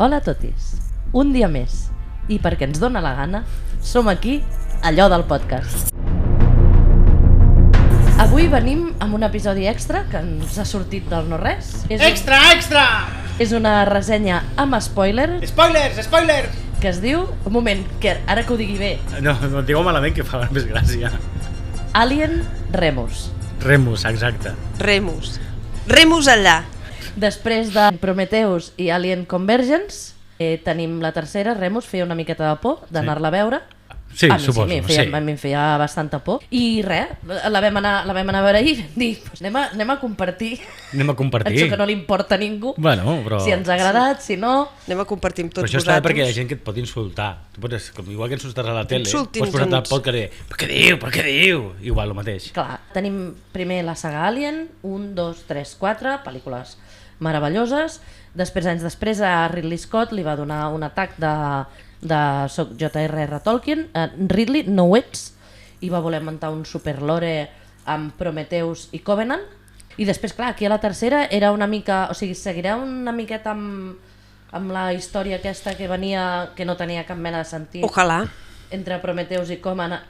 Hola a totis, un dia més, i perquè ens dóna la gana, som aquí, allò del podcast. Avui venim amb un episodi extra que ens ha sortit del no-res. Extra! És una ressenya amb spoiler. Spoilers! Que es diu, un moment, que ara que ho digui bé, No et digueu malament que fa més gràcia. Alien Remus. Remus, exacte. Remus allà. Després de Prometheus i Alien Convergence, tenim la tercera. Remus feia una miqueta de por d'anar-la a veure. Sí, a mi suposo. A mi em feia bastanta por. I res, la vam anar a veure ahir i vam dir, pues anem a compartir. Això que no li importa a ningú. Bueno, però... Si ens ha agradat, si no... Anem a compartir amb tots Però això està vosaltres. perquè hi ha gent que et pot insultar. Tu pots, igual que insultes a la tele, Insulti'ns, pots posar al doncs. podcast i dir, per què diu? Igual, el mateix. Clar, tenim primer la saga Alien, 1, 2, 3, 4, pel·lícules meravelloses. Anys després, a Ridley Scott li va donar un atac de soc J.R.R. Tolkien, Ridley, no ho ets, i va voler muntar un superlore amb Prometheus i Covenant. I després, clar, aquí a la tercera era una mica, o sigui, seguirà una miqueta amb la història aquesta que venia, que no tenia cap mena de sentit. Ojalà. Entre Prometheus i Covenant.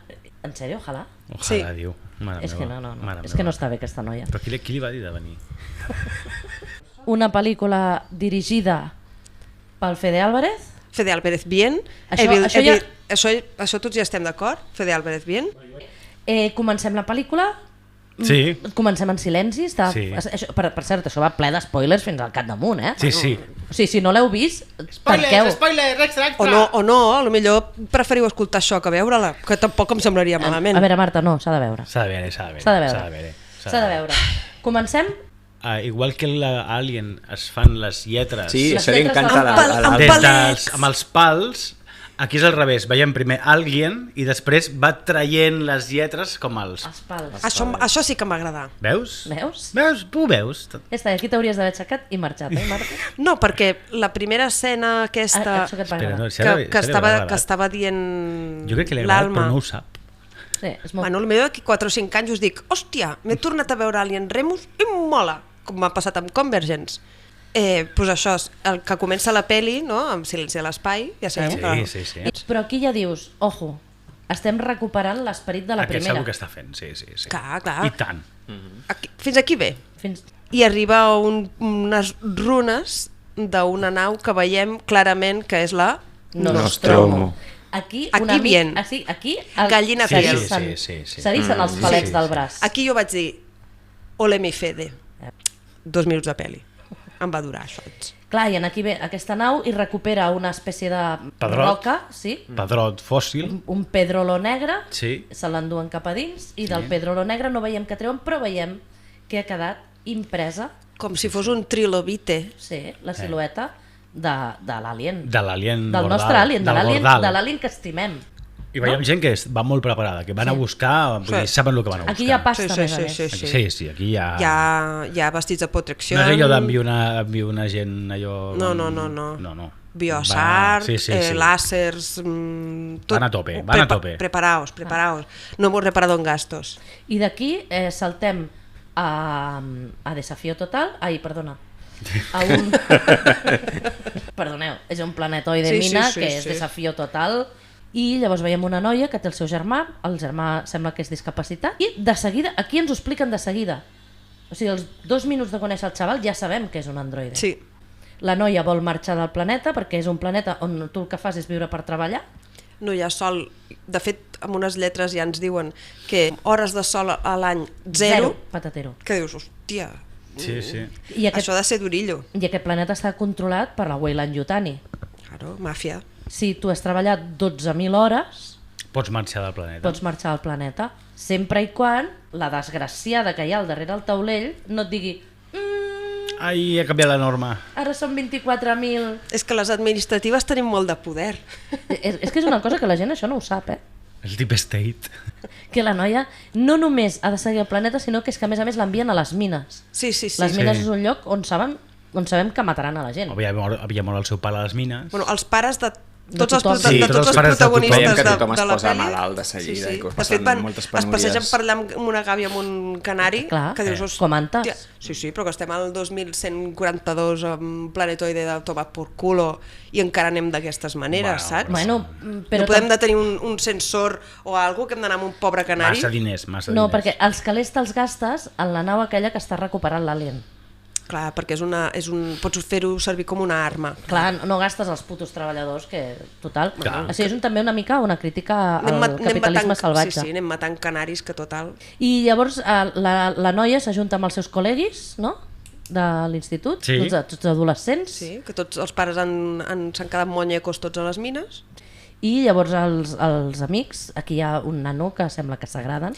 En sèrio, ojalà? Ojalà, Sí. diu. Mare És que meva, no. mare És que no meva. està bé aquesta noia. Però qui li va dir de venir? Una pel·lícula dirigida pel Fede Álvarez. Fede Álvarez bien. Això tots ja estem d'acord? Fede Álvarez bien. Comencem la pel·lícula. Sí. Comencem en silenci. Sí. Per cert, això va ple d'espoilers fins al capdamunt, eh? Sí. O sigui, si no l'heu vist, tanqueu. Spoilers, extra! O no, a lo millor preferiu escoltar això que veure-la, que tampoc em semblaria malament. A veure, Marta, no, s'ha de veure. S'ha de veure. Comencem. Igual que l'Alien es fan les lletres Sí, Les això li lletres encanta del amb palets. amb els pals. Aquí és al revés, veiem primer Alien i després va traient les lletres com els... Els pals. Això sí que m'agrada. Veus? Veus? Veus? Tu ho veus? Ja està, aquí t'hauries d'haver aixecat i marxat, Marta? No, perquè la primera escena aquesta Això que et va Espera, agradar. no, si ara- que si ara li va que agradar. estava dient Jo crec que li ha agradat, l'Alma. però no ho sap. Sí, és molt... Bueno, potser d'aquí 4 o 5 anys us dic, hòstia, m'he tornat a veure Alien Remus i mola, com m'ha passat amb Convergence. Pues això, el que comença la peli, no? Amb Silenci de l'espai, ja sabem que... Sí. Però aquí ja dius, ojo, estem recuperant l'esperit de la Aquest primera. segur que està fent, sí. Clar. I tant. Fins aquí bé. I arriba unes runes d'una nau que veiem clarament que és la Nostromo. Aquí bien. Aquí Gallina fiel. s'erissen Sí. els palets Sí. del braç. Aquí jo vaig dir, ole mi Fede. 2 minuts de peli. Em va durar això. Clar, i aquí ve aquesta nau i recupera una espècie de Pedrot. roca, sí, Pedrot fòssil. un pedrolo negre, Sí. se l'enduen cap a dins i del pedrolo negre no veiem què treuen, però veiem que ha quedat impresa, Com si fos un trilobite. sí, la silueta de l'alien. De l'alien Del bordal. nostre alien, Del de bordal. l'alien que estimem. I veiem gent que va molt preparada, que van a buscar, vull dir, saben el que van a buscar. Aquí hi ha pasta, a més a més. Sí, aquí hi ha... Hi ha vestits de protecció. No és allò d'enviar una gent allò... No. Biosart, Sí. làsers... Tot. Van a tope. Preparaos. No hemos reparado en gastos. I d'aquí saltem a Desafío Total, perdona, a un... Perdoneu, és un planetoide mina que és Desafío Total, i llavors veiem una noia que té el seu germà, el germà sembla que és discapacitat, i de seguida, aquí ens ho expliquen de seguida. O sigui, els 2 minuts de conèixer el xaval ja sabem que és un androide. Sí. La noia vol marxar del planeta perquè és un planeta on tu el que fas és viure per treballar. No hi ha sol. De fet, amb unes lletres ja ens diuen que hores de sol a l'any 0, patatero. que dius, hòstia, Sí. I aquest, això ha de ser d'orillo. I aquest planeta està controlat per la Weyland Yutani. Claro, màfia. Si tu has treballat 12.000 hores, Pots marxar del planeta. pots marxar al planeta, sempre i quan la desgraciada que hi ha al darrere del taulell no et digui Ai, ha canviat la norma. ara són 24.000... És que les administratives tenim molt de poder. És que és una cosa que la gent això no ho sap, El Deep State. que la noia no només ha de seguir el planeta, sinó que és que a més l'envien a les mines. Sí. Les mines és un lloc on sabem que mataran a la gent. Havia mort el seu pare a les mines. Bueno, els pares tots els, tothom. de tots els pares de tothom. protagonistes Veiem que de tothom es la posa pel·li. malalt de seguida i que us De passen fet, van, moltes es passegen penúries. per allà amb una gàbia amb un canari. Clar, que dius, com antes. "Hòstia, sí, però que estem al 2142 amb planetoide de tomar por culo i encara anem d'aquestes maneres, saps? Bueno, però no podem de tenir un sensor o alguna que hem d'anar amb un pobre canari. Massa diners, massa No, diners. perquè els calés te'ls gastes en la nau aquella que està recuperant l'alien. Clar, perquè pots fer-ho servir com una arma. Clar, no gastes els putos treballadors, que total... Clar. O sigui, és també una mica una crítica al Anem capitalisme salvatge. Sí, anem matant canaris que total... I llavors la noia s'ajunta amb els seus col·leguis, no?, de l'institut, Sí. tots adolescents, Sí, que tots els pares s'han quedat monyecos tots a les mines. i llavors els amics, aquí hi ha un nano que sembla que s'agraden.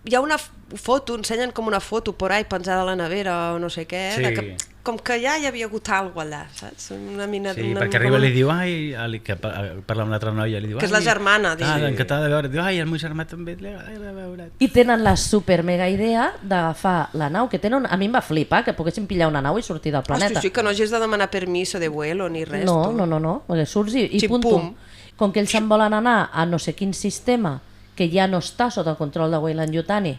Hi ha una foto, ensenyen com una foto por ahí penjada a la nevera o no sé què, Sí. com que ja hi havia hagut alguna cosa allà, saps? Una mina, Sí, perquè arriba i li diu, ai, que parla amb una altra noia, li diu... Que és la germana, diu. encantada de veure, diu, ai, el meu germà també li agrada veure. I tenen la super mega idea d'agafar la nau, que tenen, a mi em va flipar que poguessin pillar una nau i sortir del planeta. Hosti, sí, que no hagis de demanar permiso de vuelo ni res. No, tu. no, perquè surts i Xim-pum. punto. Com que ells se'n volen anar a no sé quin sistema que ja no està sota el control de Weyland Yutani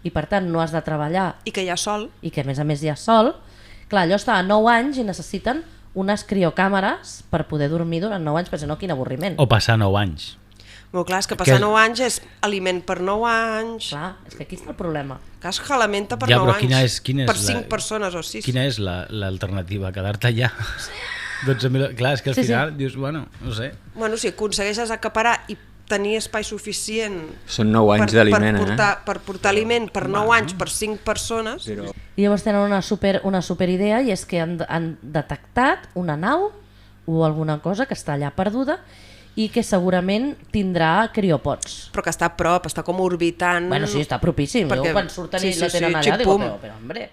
i per tant no has de treballar I que hi ha sol. i que a més hi ha sol, clar, allò està a 9 anys i necessiten unes criocàmeres per poder dormir durant 9 anys, perquè si no, quin avorriment. O passar 9 anys. Molt clar, és que passar Que- 9 anys és aliment per 9 anys, Clar, és que aquí està el problema. cas que alimenta per Ja, 9 però quina anys. és- quina és per la- 5 persones o 6. Quina és l'alternativa? Quedar-te allà? 12.000... Clar, és que al Sí, sí. final dius, bueno, no sé. Bueno, si aconsegueixes acaparar i tenir espai suficient Són 9 anys d'aliment, per portar aliment per 9 anys per 5 persones, Però I llavors tenen una super idea i és que han detectat una nau o alguna cosa que està allà perduda i que segurament tindrà criopods. però que està a prop, està com orbitant. Bueno, sí, està propíssim. Perquè- Jo quan surten sí, i la sí, tenen sí, allà, digo, xim-pum. però hombre...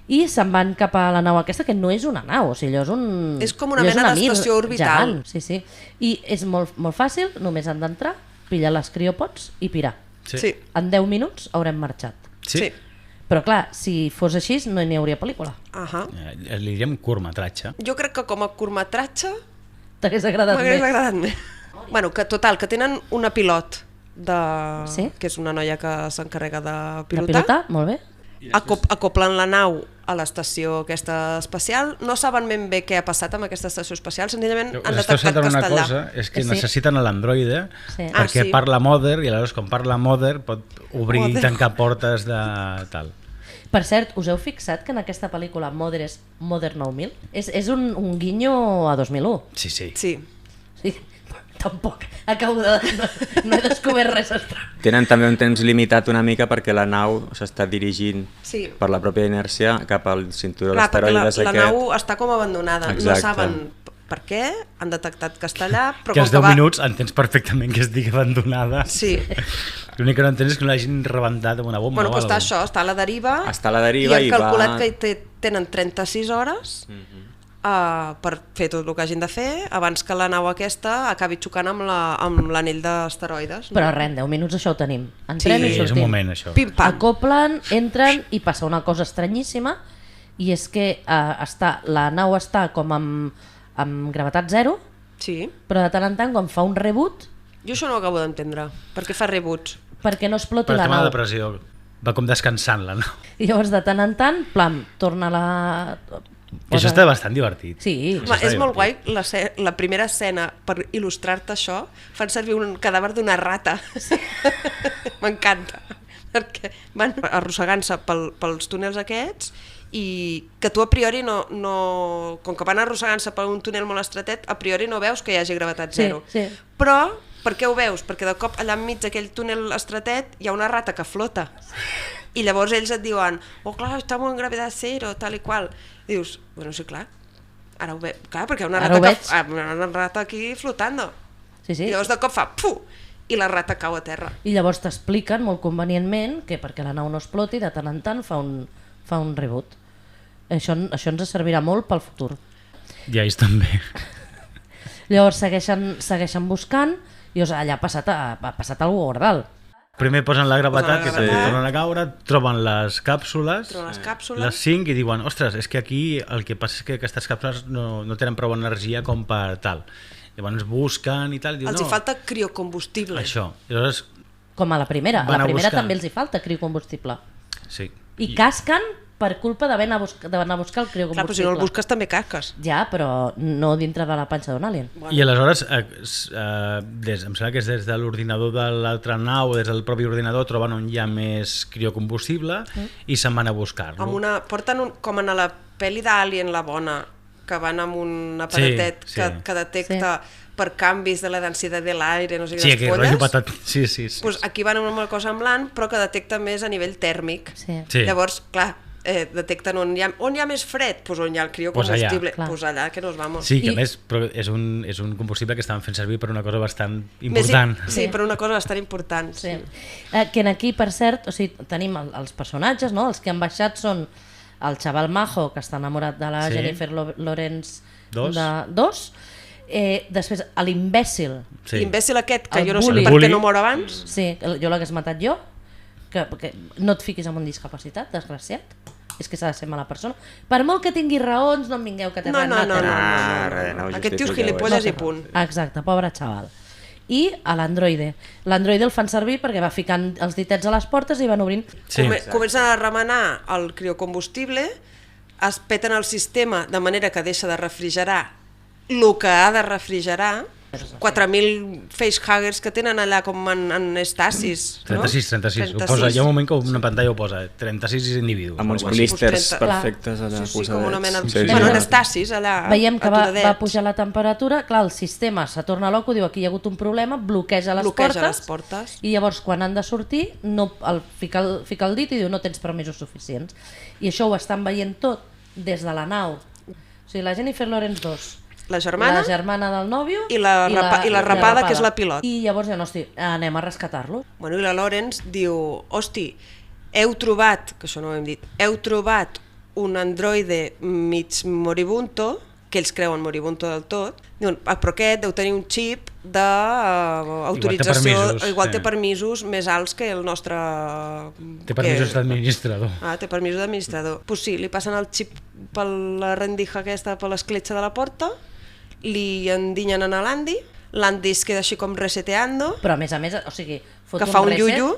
I se'n van cap a la nau aquesta, que no és una nau, o sigui, allò és un... És com una allò és mena mir d'estació orbital. gegant, sí, sí. I és molt fàcil, només han d'entrar, pillar les criopods i pirar. Sí. En 10 minuts haurem marxat. Sí. Però clar, si fos així no n'hi hauria pel·lícula. Ahà. Li diríem curtmetratge. Jo crec que com a curtmetratge T'hagués agradat m'hagués més. agradat més. Bueno, que total, que tenen una pilot Sí. que és una noia que s'encarrega de De pilotar, pilotar, molt bé. acoplen la nau a l'estació aquesta espacial. No saben ben bé què ha passat amb aquesta estació espacial, senzillament han Us esteu detectat saltant que una està allà. cosa, és que Sí. necessiten l'androide Sí. perquè Ah, sí. parla Mother i aleshores quan parla Mother pot obrir i Mother. tancar portes de tal. Per cert, us heu fixat que en aquesta pel·lícula Mother és Mother 9000? És un guinyo a 2001. Sí, sí. Sí. Sí, tampoc. Acabo de... No he descobert res estrany. tenen també un temps limitat una mica perquè la nau s'està dirigint Sí. per la pròpia inèrcia cap al cinturó Clar, perquè la d'asteroides nau està com abandonada. No Exacte. saben per què, han detectat que està allà, però Que als com 10 minuts entens perfectament que estigui abandonada. Sí. L'únic que no entens és que no l'hagin rebentat amb una bomba. Bueno, o doncs està alguna això, està a la deriva, Està a la deriva i i han calculat va- que tenen 36 hores per fer tot el que hagin de fer abans que la nau aquesta acabi xocant amb l'anell d'asteroides. No? Però res, en 10 minuts això ho tenim. Entrem Sí, i és sortim. un moment, això. Pim-pam. Acoplen, entren i passa una cosa estranyíssima i és que la nau està com amb gravetat zero, Sí. però de tant en tant quan fa un reboot Jo això no ho acabo d'entendre. Per què fa reboots? perquè no exploti Per la tema nau. de pressió. Va com descansant-la, no? I llavors de tant en tant, plam, torna la... Que això està bastant divertit. Sí, Home, està és molt guai, divertit. la primera escena, per il·lustrar-te això, fan servir un cadàver d'una rata. M'encanta, perquè van arrossegant-se pels túnels aquests i que tu a priori no... Com que van arrossegant-se per un túnel molt estretet, a priori no veus que hi hagi gravetat Sí, zero. sí. Però, per què ho veus? Perquè de cop allà enmig d'aquell túnel estretet hi ha una rata que flota. I llavors ells et diuen, oh clar, estamos en gravedad cero, tal i qual. I dius, bueno, sí, clar, ara ho veig, clar, perquè hi ha una Ara ho rata, veig. una rata aquí flotando. sí, sí. I llavors de cop fa, puh, i la rata cau a terra. I llavors t'expliquen molt convenientment que perquè la nau no exploti, de tant en tant fa un reboot. Això ens servirà molt pel futur. I ells també. Llavors segueixen buscant i allà ha passat alguna cosa gordal. Primer posen la gravetat, Posen la que també gravetat. tornen a caure, troben les càpsules, Troben les càpsules. les 5, i diuen, ostres, és que aquí el que passa és que aquestes càpsules no tenen prou energia com per tal. Llavors busquen i tal, diu, Els hi falta criocombustible. Això. I aleshores, Com a la primera. A Van la a primera buscar. també els hi falta criocombustible. sí. I casquen per culpa d'haver d'anar a buscar el Clar, però si criocombustible. no el busques també casques. Ja, però no dintre de la panxa d'un alien. I aleshores, em sembla que és des de l'ordinador de l'altra nau o des del propi ordinador troben on hi ha més criocombustible i se'n van a buscar-lo. Porten com en la pel·li d'Alien, la bona, que van amb un aparatet Sí, sí. que detecta per canvis de la densitat de l'aire, no sé Sí, quines aquí polles. rotllo patat. Sí, sí, sí. Pues aquí van amb una cosa semblant, però que detecta més a nivell tèrmic. Sí. Sí. Llavors, clar, detecten on hi ha més fred, pues on hi ha el criocombustible, Clar. pues allà que nos vamos. Sí, que a I- més però és un combustible que estaven fent servir per una cosa bastant important. Sí, per una cosa bastant important. Sí. Que en aquí, per cert, o sigui, tenim els personatges, no? Els que han baixat són el xaval majo, que està enamorat de la Sí. Jennifer Lawrence Dos. dos. Després, l'imbècil, Sí. L'imbècil aquest, que El jo no sé bully. per Bully. què no mor abans. sí, jo l'hagués matat jo, que no et fiquis amb un discapacitat, desgraciat. És que s'ha de ser mala persona. Per molt que tingui raons, no em vingueu que té No, res, no, té no, res. res, no ho Aquest tio és justifiqueu, gilipolles No i té punt. raó. Exacte, pobre xaval. I a l'androide. L'androide el fan servir perquè va ficant els ditets a les portes i van obrint. Sí. Comencen a remenar el criocombustible, es peten el sistema de manera que deixa de refrigerar el que ha de refrigerar. 4.000 facehuggers que tenen allà com en estasis. 36. Ho posa, hi ha un moment que una pantalla ho posa, 36 individus. Amb uns o alguna cosa així. blisters 30. perfectes allà Sí, com una mena... Sí, sí. Bueno, en estasis allà, Veiem que va aturadets. pujar la temperatura, clar, el sistema se torna loco, diu aquí hi ha hagut un problema, bloqueja les portes, i llavors quan han de sortir fica el dit i diu no tens permisos suficients. I això ho estan veient tot des de la nau. O sigui, la Jennifer Lawrence 2, La germana, la germana del nòvio i la rapada, que és la pilot. I llavors ja no, hosti, anem a rescatar-lo. Bueno, i la Lawrence diu, hosti, heu trobat, que això no ho hem dit, heu trobat un androide mig moribundo, que ells creuen moribundo del tot, diuen, però aquest deu tenir un xip d'autorització, igual té permisos més alts que el nostre... Té permisos d'administrador. Té permisos d'administrador. Pues sí, li passen el xip per la rendija aquesta, per l'escletxa de la porta, li endinyen a l'Andy, l'Andy es queda així com reseteando, Però a més, o sigui, fot que fa un reset, iullo.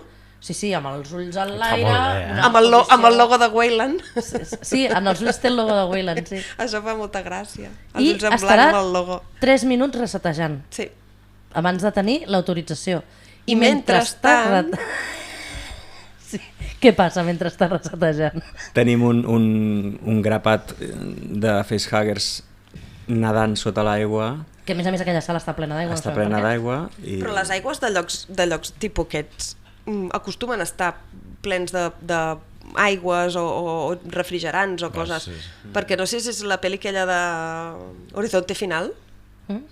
Sí, amb els ulls en Fa l'aire... molt bé, una amb el posició- logo de Wayland. Sí, en els ulls té el logo de Wayland, sí. Això fa molta gràcia. Els I ulls en estarà blanc amb el logo. 3 minuts resetejant, Sí. abans de tenir l'autorització. I mentrestant- Sí. Què passa mentre està resetejant? Tenim un grapat de facehuggers nadant sota l'aigua, Que a més aquella sala està plena d'aigua. està no sabem plena per què. d'aigua i... Però les aigües de llocs tipus aquests acostumen a estar plens d'aigües o refrigerants o coses. sí, sí. Perquè no sé si és la pel·li aquella de Horizonte Final,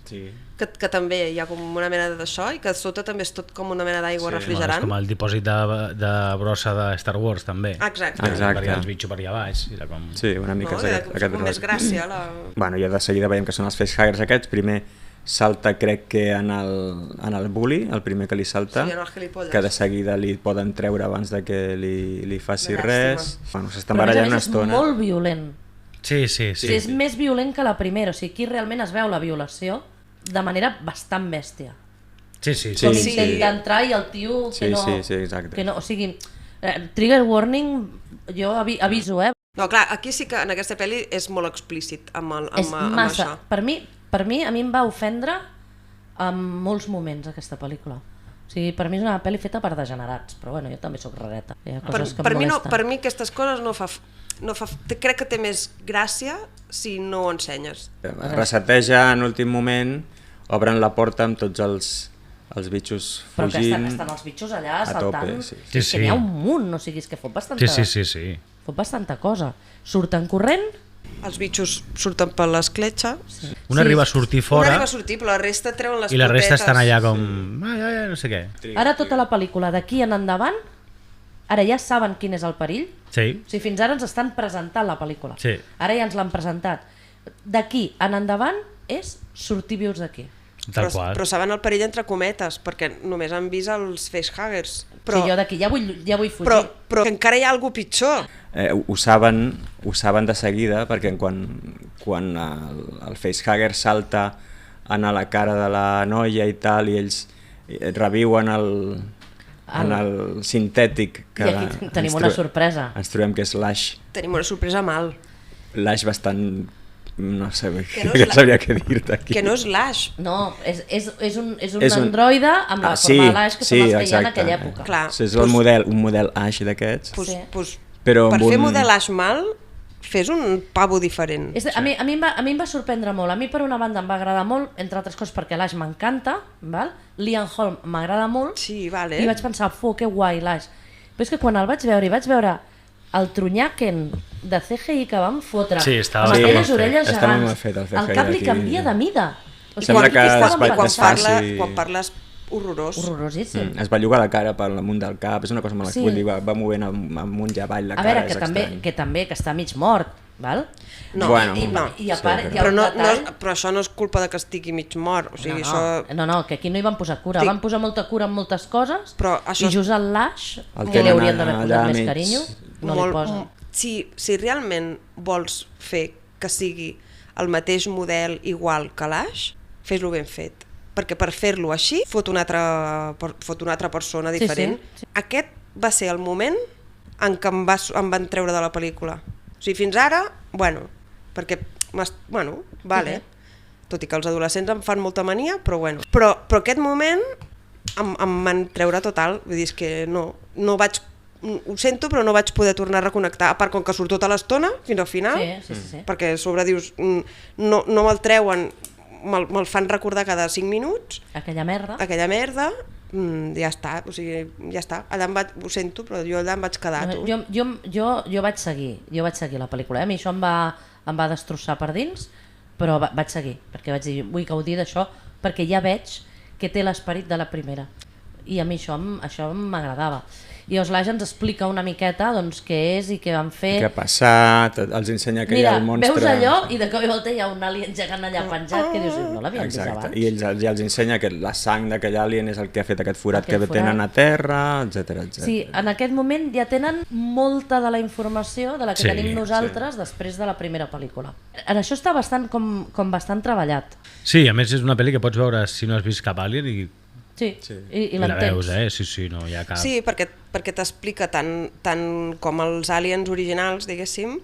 Sí. que també hi ha com una mena d'això i que sota també és tot com una mena d'aigua És refrigerant. com el dipòsit de brossa de Star Wars, també. Exacte. Exacte. Per allà els bitxos per allà baix. Era com... Sí, una mica No? és aquest Com més rotllo. gràcia. Bueno, i de seguida veiem que són els facehuggers aquests. Primer salta, crec que en el bully, el primer que li salta, Sí, en el gilipolles. que de seguida li poden treure abans de que li faci Una res. Bueno, s'estan Però a més a barallant una més és estona. molt violent. Sí. Sí, és més violent que la primera. O sigui, aquí realment es veu la violació de manera bastant bèstia. Sí. Com Sí. intenta entrar i el tio que Sí, no... sí, exacte. Que no, o sigui, trigger warning, jo aviso, No, clar, aquí sí que en aquesta pel·li és molt explícit amb és massa. això. Per mi, a mi em va ofendre en molts moments aquesta pel·lícula. O sigui, per mi és una pel·li feta per degenerats, però bueno, jo també sóc rareta. Hi ha coses que em molesten. Per mi aquestes coses crec que té més gràcia si no ho ensenyes. Reseteja en últim moment, obren la porta amb tots els bitxos Però que fugint. estan els bitxos allà a tope, saltant. sí. Sí, Que sí. n'hi ha un munt, o sigui, és que fot bastanta, Sí. fot bastanta cosa. Surten corrent, Els bitxos surten per l'escletxa. Un arriba a sortir Una fora arriba a sortir, però la resta treuen les i la resta potetes. estan allà com... Ai, no sé què. ara tota la pel·lícula d'aquí en endavant, ara ja saben quin és el perill. Sí. O sigui, fins ara ens estan presentant la pel·lícula. Sí. Ara ja ens l'han presentat. D'aquí en endavant és sortir vius d'aquí. Tal qual. Però saben el perill entre cometes, perquè només han vist els facehuggers. Però, sí, jo d'aquí ja vull fugir. Però que encara hi ha alguna pitjor. Ho saben de seguida perquè quan el facehugger salta a la cara de la noia i tal, i ells reviuen en el sintètic. I aquí tenim una sorpresa. Ens trobem que és l'Ash. Tenim una sorpresa mal. L'Ash bastant... no sé no què sabria què dir-te aquí. Que no és l'Ash. No, és un androide amb la forma de l'Ash, que són els que hi ha en aquella època. Clar, és un model Ash d'aquests. Però per fer model Ash mal, fes un pavo diferent. A mi em va sorprendre molt. A mi, per una banda, em va agradar molt, entre altres coses perquè l'Ash m'encanta, Liam Holm m'agrada molt, sí, vale. I vaig pensar, que guai l'Ash. Però és que quan el vaig veure el trunyaken de CGI que vam fotre, amb aquelles orelles gegants, el cap li canvia de mida. Sembla que quan parles horrorós. Horrorosíssim. Es belluga la cara per l'amunt del cap, és una cosa molt... Vull dir, va movent amunt i avall la cara. A veure, que també que està mig mort, val? No, i a part hi ha un detall... Però això no és culpa de que estigui mig mort. O sigui, no, que aquí no hi van posar cura. Van posar molta cura en moltes coses, i just el Lash, que li haurien d'haver posat més carinyo, no li posen. Si realment vols fer que sigui el mateix model igual que l'Ash, fes-lo ben fet. Perquè per fer-lo així fot una altra persona diferent. Sí. Aquest va ser el moment en què em van treure de la pel·lícula. O sigui, fins ara, perquè, vale, tot i que els adolescents em fan molta mania, però Però aquest moment em van treure total, vull dir, és que no vaig, ho sento, però no vaig poder tornar a reconnectar, a part com que surt tota l'estona, fins al final, perquè a sobre dius, no me'l treuen, me'l fan recordar cada 5 minuts. Aquella merda, ja està, o sigui, ja està. Allà ho sento, però jo allà em vaig quedar. Jo vaig seguir la pel·lícula. A mi això em va destrossar per dins, però vaig seguir, perquè vaig dir, vull gaudir d'això, perquè ja veig que té l'esperit de la primera. I a mi això m'agradava. I Oslash ens explica una miqueta què és i què van fer. Què ha passat, els ensenya que hi ha el monstre. Veus allò i de cop i volta hi ha un alien gegant allà penjat que dius, no l'havíem vist abans. I ja els ensenya que la sang d'aquell alien és el que ha fet aquest forat que tenen a terra, etc. Sí, en aquest moment ja tenen molta de la informació de la que tenim nosaltres després de la primera pel·lícula. En això està com bastant treballat. Sí, a més és una pel·li que pots veure si no has vist cap alien i i la veus, sí, no hi ha cap... Sí, perquè t'explica tant com els aliens originals, diguéssim,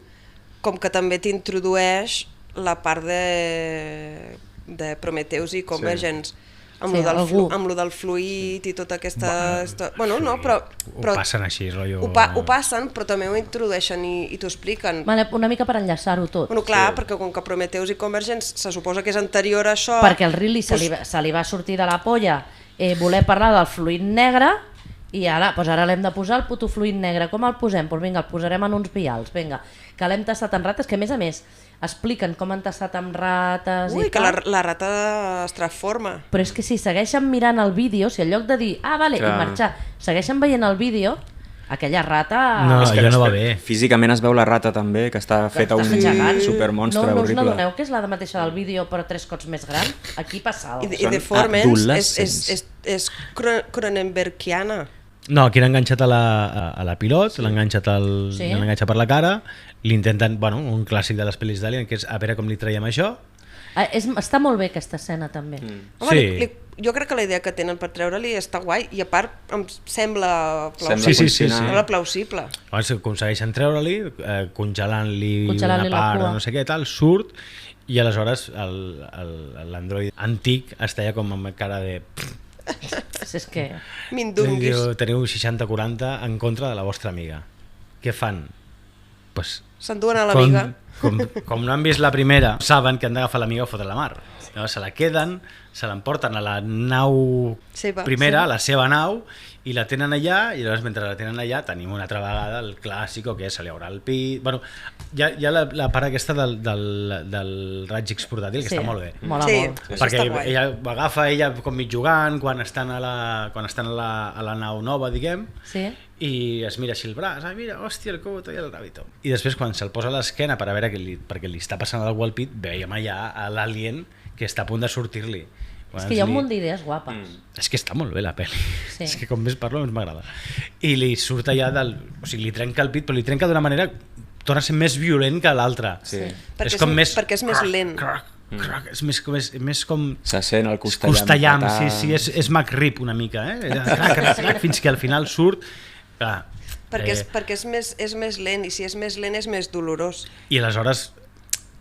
com que també t'introdueix la part de Prometheus i Convergence, amb lo del fluid i tota aquesta... Ho passen així, rotllo... Ho passen, però també ho introdueixen i t'ho expliquen. Una mica per enllaçar-ho tot. Clar, perquè com que Prometheus i Convergence se suposa que és anterior a això... Perquè el Ridley se li va sortir de la polla voler parlar del fluid negre i ara l'hem de posar el puto fluid negre. Com el posem? Doncs vinga, el posarem en uns vials, vinga, que l'hem tastat amb rates, que a més expliquen com han tastat amb rates i que la rata es transforma. Però és que si segueixen mirant el vídeo, si en lloc de dir, i marxar, segueixen veient el vídeo, aquella rata... No, no va bé. Físicament es veu la rata també, que està feta un supermonstre horrible. No us n'adoneu que és la mateixa del vídeo però 3 cops més gran? Aquí passava. I de Formens és Cronenbergiana. No, aquí l'han enganxat a la pilot, l'han enganxat per la cara, l'intenten, un clàssic de les pel·lis d'Alien, que és a veure com li traiem això. Està molt bé aquesta escena també. Jo crec que la idea que tenen per treure-li està guai i a part em sembla plausible. Aconsegueixen treure-li, congelant-li una part o no sé què tal, surt i aleshores l'android antic està ja com amb cara de... És que... Mindunguis. Teniu 60-40 en contra de la vostra amiga. Què fan? S'enduen a l'amiga. Com no han vist la primera, saben que han d'agafar l'amiga o fotre la mar. Llavors se la queden, se l'emporten a la nau primera, a la seva nau, i la tenen allà, i llavors mentre la tenen allà tenim una altra vegada el clàssic que és se li haurà el pit... Hi ha la part aquesta del raig X portàtil que està molt bé. Mola molt. Perquè ella agafa com mig jugant quan estan a la nau nova, diguem, i es mira així el braç, mira, hòstia, el Koboto i el Rabito. I després quan se'l posa a l'esquena per a veure perquè li està passant alguna cosa al pit, veiem allà l'alien que està a punt de sortir-li. És que hi ha un munt d'idees guapes. És que està molt bé la pel·li. És que com més parlo més m'agrada. I li surt allà o sigui, li trenca el pit, però li trenca d'una manera torna a ser més violent que l'altra. Perquè és més lent. És més com... Se sent el costellam. Costellam, sí, és McRib una mica, crac, fins que al final surt... Clar, perquè és més lent, i si és més lent és més dolorós. I aleshores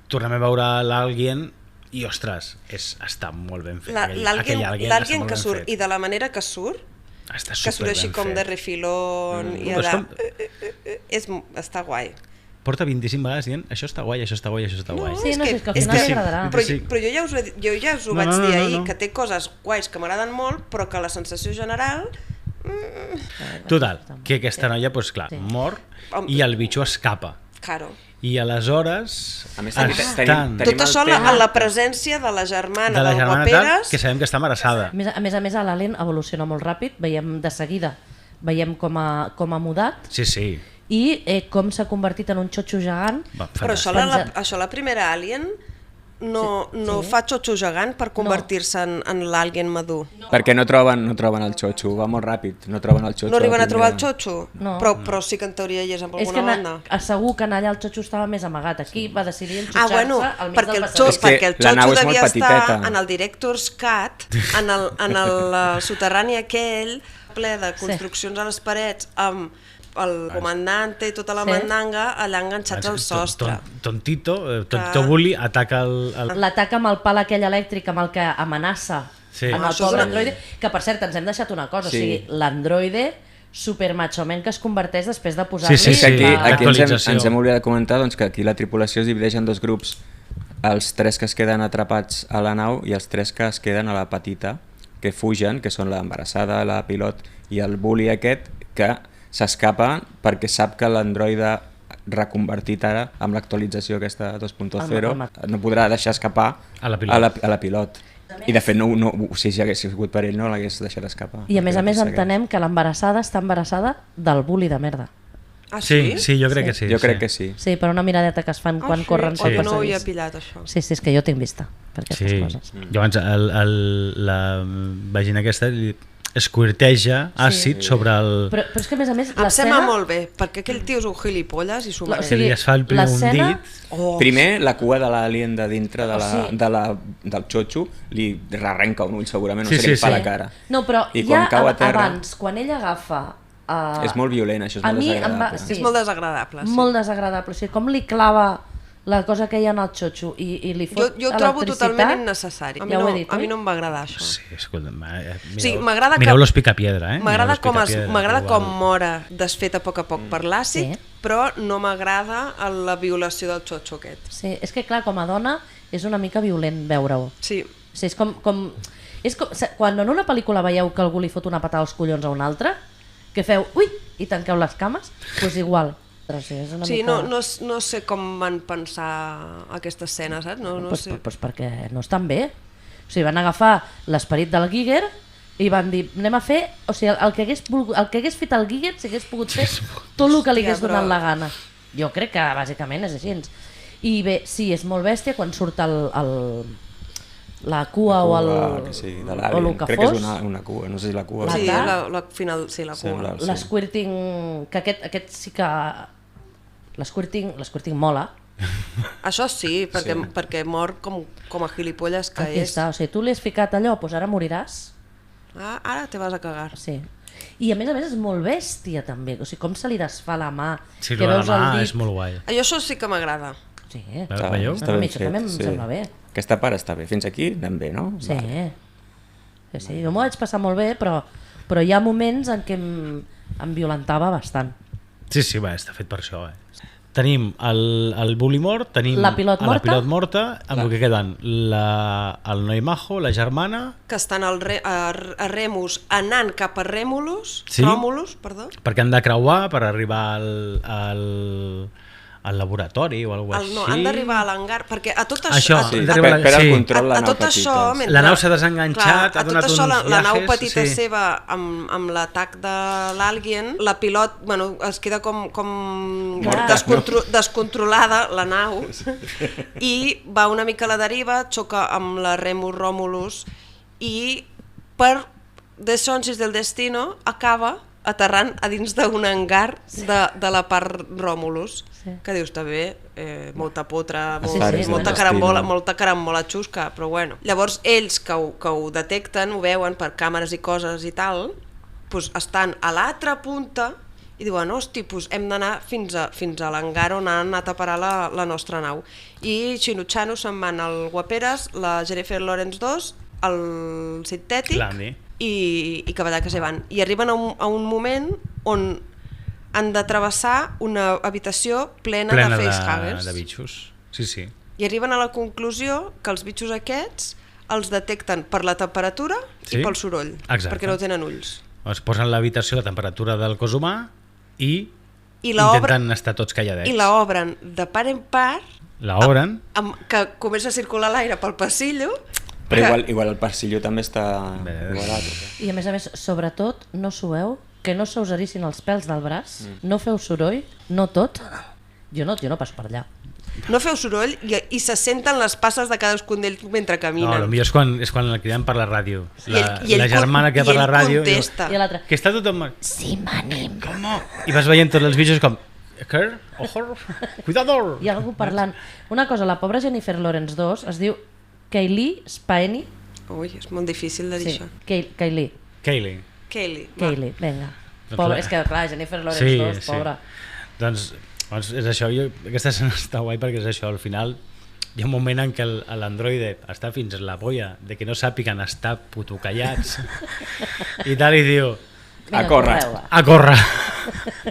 tornem a veure l'Alien i, ostres, està molt ben fet. L'Alien que surt, i de la manera que surt, que surt així com de refilón, i allà... Està guai. Porta 25 vegades dient això està guai, això està guai, això està guai. Sí, no, és que al final li agradarà. Però jo ja us ho vaig dir ahir, que té coses guais que m'agraden molt, però que la sensació general... Total, que aquesta noia, doncs clar, mor i el bitxo escapa. Claro. I aleshores estan... Tot això en la presència de la germana del Guaperas, que sabem que està embarassada. A més, l'Alien evoluciona molt ràpid, veiem de seguida, com ha mudat. Sí. I com s'ha convertit en un xotxo gegant. Però això la primera Alien no fa xotxo gegant per convertir-se en l'Alien madur. Perquè no troben el xotxo, va molt ràpid, no troben el xotxo. No arriben a trobar el xotxo? No. Però sí que en teoria hi és en alguna banda. Segur que allà el xotxo estava més amagat. Aquí va decidir enxotxar-se al mig del passadís. Perquè el xotxo devia estar en el Director's Cut, en el soterrani aquell, ple de construccions a les parets, amb el comandante i tota la mandanga allà enganxats al sostre. Tontito Bully ataca l'ataca amb el pal aquell elèctric amb el que amenaça en el pobre androide, que per cert ens hem deixat una cosa, o sigui, l'androide supermachomen que es converteix després de posar-li... Aquí ens hem oblidat de comentar que aquí la tripulació es divideix en dos grups, els 3 que es queden atrapats a la nau i els 3 que es queden a la petita, que fugen, que són l'embarassada, la pilot i el bully aquest, que s'escapa perquè sap que l'androide reconvertit ara amb l'actualització aquesta 2.0 no podrà deixar escapar a la pilot. I de fet, si hagués sigut per ell no l'hagués deixat escapar. I a més entenem que l'embarassada està embarassada del bully de merda. Ah, sí? Sí, jo crec que sí. Jo crec que sí. Sí, per una miradeta que es fan quan corren pel passadís. No ho havia pillat, això. Sí, és que jo tinc vista per aquestes coses. Jo abans la vagina aquesta esquirteja àcid sobre el... Però és que a més em sembla molt bé, perquè aquell tio és un gilipolles i s'ho mereix. Se li es fa el primer un dit... Primer, la cua de l'alien de dintre del xotxo li arrenca un ull segurament, no sé què li fa la cara. No, però ja abans, quan ell agafa... És molt violent, això és molt desagradable. És molt desagradable. Molt desagradable, o sigui, com li clava la cosa que hi ha en el xotxo i li fot jo ho trobo totalment innecessari. A mi no em va agradar això. Sí, escolta, mireu Los Picapiedra, m'agrada com mora desfet a poc per l'àcid, però no m'agrada la violació del xotxo aquest. Sí, és que clar, com a dona és una mica violent veure-ho. Sí. És com quan en una pel·lícula veieu que algú li fot una patada als collons a un altre, que feu ui i tanqueu les cames, doncs igual. Sí, no sé com van pensar aquesta escena, saps? Doncs perquè no estan bé. O sigui, van agafar l'esperit del Giger i van dir, anem a fer... O sigui, el que hagués fet el Giger s'hagués pogut fer tot el que li hagués donat la gana. Jo crec que bàsicament és així. I bé, sí, és molt bèstia quan surt la cua o el que crec que és una cua, no sé si la cua. Sí, la cua. L'esquirting, que aquest sí que... L'esquirting mola. Això sí, perquè mor com a gilipolles que és. Aquí està, o sigui, tu li has ficat allò, doncs ara moriràs. Ara te vas a cagar. Sí. I a més és molt bèstia també, o sigui, com se li desfà la mà. Sí, la mà és molt guai. Això sí que m'agrada. Sí, veieu? A mi això també em sembla bé. Aquesta part està bé, fins aquí anem bé, no? Sí, jo m'ho vaig passar molt bé, però hi ha moments en què em violentava bastant. Sí, està fet per això. Tenim el bully mort, tenim la pilot morta, amb el que queden el noi majo, la germana... Que estan a Remus, anant cap a Ròmulus, perquè han de creuar per arribar al laboratori o alguna cosa així. No, han d'arribar a l'hangar, perquè a tot això... Per al control la nau petita. La nau s'ha desenganxat, ha donat uns viatges... La nau petita seva, amb l'atac de l'Alien, la pilot es queda com descontrolada, la nau, i va una mica a la deriva, xoca amb la Remus Romulus, i per desonsis del destino acaba aterrant a dins d'un hangar de la part Ròmulus, que dius també, molta potra, molta carambola xusca, però bueno. Llavors ells que ho detecten, ho veuen per càmeres i coses i tal, doncs estan a l'altra punta i diuen, hosti, hem d'anar fins a l'hangar on han anat a parar la nostra nau. I Chinu-Chanu se'n van al Guaperas, la Jennifer Lawrence 2, el sintètic i Cavallà que se van. I arriben a un moment on han de travessar una habitació plena de facehuggers. De bitxos, sí. I arriben a la conclusió que els bitxos aquests els detecten per la temperatura i pel soroll, perquè no tenen ulls. Es posen a l'habitació la temperatura del cos humà i intenten estar tots calladets. I l'obren de part en part, que comença a circular l'aire pel passillo. Però igual el passillo també està igualat. I a més, sobretot, no sueu, que no se us erissin els pèls del braç, no feu soroll, no tot. Jo no passo per allà. No feu soroll i se senten les passes de cadascun d'ells mentre caminen. No, el millor és quan el cridem per la ràdio. La germana que per la ràdio contesta. I l'altre, que està tothom... Sí, manim. I vas veient tots els bitxos com... Què? Ojo, cuidado! Hi ha algú parlant. Una cosa, la pobra Jennifer Lawrence 2 es diu Kaylee Spaeny. Ui, és molt difícil de dir això. Kaylee, vinga. És que clar, Jennifer Lawrence 2, pobra. Doncs és això, aquesta escena està guai perquè és això, al final hi ha un moment en què l'androide està fins a la polla de que no sàpiguen estar puto callats i tal, i diu a córrer.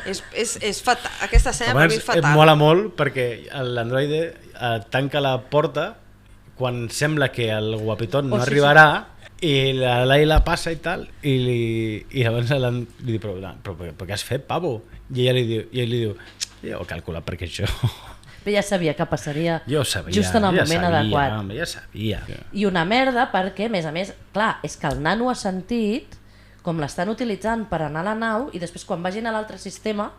És fatal, aquesta escena per mi és fatal. Mola molt perquè l'androide tanca la porta quan sembla que el guapetón no arribarà i la Laila passa i tal i llavors li diu però què has fet, pavo? I ell li diu jo he calculat perquè això... Però ja sabia que passaria just en el moment adequat. Ja sabia. I una merda perquè, a més, clar, és que el nano ha sentit com l'estan utilitzant per anar a la nau i després quan vagin a l'altre sistema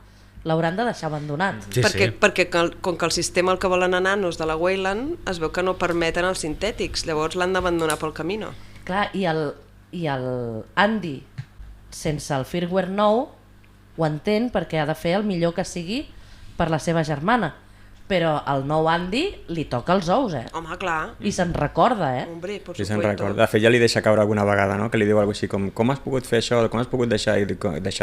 l'hauran de deixar abandonat. Perquè com que el sistema al que volen anar nanos de la Weyland es veu que no permeten els sintètics, llavors l'han d'abandonar pel camino. Clar, i el Andy, sense el firmware nou, ho entén perquè ha de fer el millor que sigui per la seva germana. Però el nou Andy li toca els ous, Home, clar. I se'n recorda, Hombre, por supuesto. Se'n recorda. De fet, ja li deixa caure alguna vegada, no? Que li diu alguna cosa així com has pogut fer això, com has pogut deixar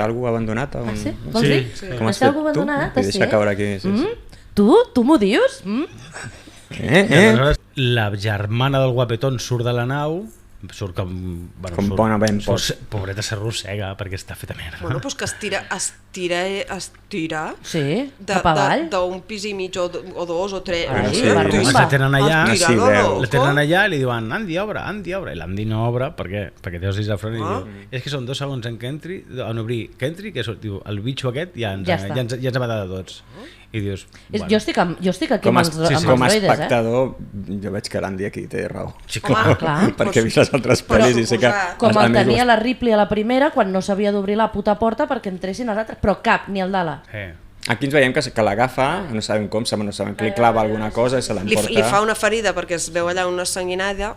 algú abandonat? Ah, sí? Vols dir? Deixar algú abandonat? Li deixa caure aquí, sí. Tu m'ho dius? La germana del guapetón surt de la nau, surt com bona ben pot. Pobreta s'arrossega perquè està feta merda. Bueno, doncs que estira sí, cap avall d'un pis i mig o dos o tres. La tenen allà i li diuen Andy, obre, i l'Andy no obre perquè té els dits de front i diu és que són 2 segons en obrir que entri, que diu el bitxo aquest ja ens ha matat a tots. I dius, jo estic aquí amb els androides, com a espectador jo veig que l'Andy aquí té raó. Home, clar. Perquè he vist les altres pel·lis i sé que... Com el tenia la Ripley a la primera quan no s'havia d'obrir la puta porta perquè entressin els altres, però cap, ni el d'ala. Aquí ens veiem que l'agafa, no sabem com, no sabem que li clava alguna cosa i se l'emporta. Li fa una ferida perquè es veu allà una sanguinada,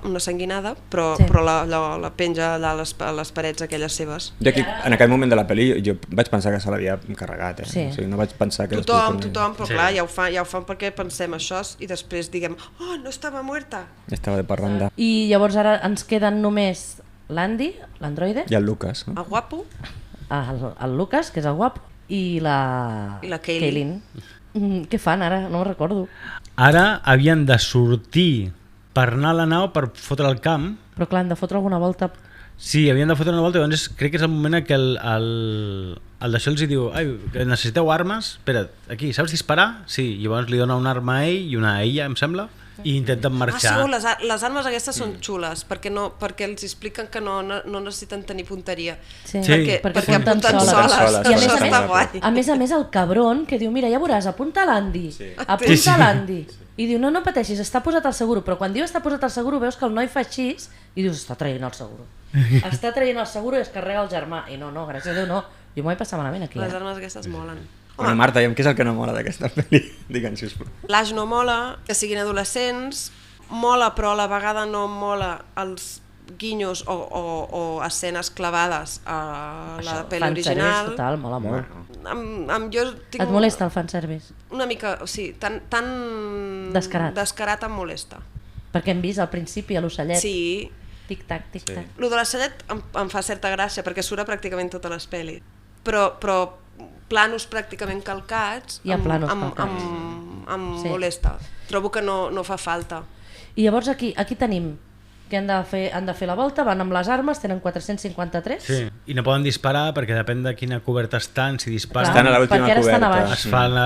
però la penja allà a les parets aquelles seves. Jo aquí, en aquell moment de la pel·li, jo vaig pensar que se l'havia carregat, Sí. O sigui, no vaig pensar que... Tothom, però clar, ja ho fan perquè pensem això i després diguem, no estava muerta. Estava de parranda. I llavors ara ens queden només l'Andy, l'androide, I el Lucas. El guapo. El Lucas, que és el guapo, i la Kaylin. Què fan ara? No ho recordo. Ara havien de sortir per anar a la nau per fotre el camp. Però clar, han de fotre alguna volta. Sí, havien de fotre una volta i llavors crec que és el moment en què el d'això els diu que necessiteu armes, espera't, aquí, saps disparar? Sí, i llavors li dona una arma a ell i una a ella, em sembla, i intenten marxar. Les armes aquestes són xules perquè els expliquen que no necessiten tenir punteria. Sí, perquè apunten soles. I això està guai. A més, el cabron que diu, mira, ja veuràs, apunta l'Andy, apunta l'Andy. I diu, no pateixis, està posat al seguro, però quan diu està posat al seguro veus que el noi fa així i dius, està traient el seguro. Està traient el seguro i es carrega el germà. I no, gràcies a Déu no, jo m'ho vaig passar malament aquí. Les armes aquestes molen. Bueno, Marta, què és el que no mola d'aquesta pel·li? Digue'ns, sisplau. L'Aix no mola, que siguin adolescents, mola però a la vegada no mola els guinyos o escenes clavades a la pel·li fanservice original. total, mola molt. Jo tinc Et molesta el fanservice? una mica, sí, tan descarat em molesta. Perquè hem vist al principi a l'ocellet. Sí. Tic-tac, tic-tac. Lo de l'ocellet em fa certa gràcia perquè surt a pràcticament totes les pel·lis. Però planos pràcticament calcats em molesta. Trobo que no fa falta. I llavors aquí tenim que han de fer la volta, van amb les armes, tenen 453. Sí, i no poden disparar perquè depèn de quina coberta estan, si disparen... Estan a l'última coberta. Es fan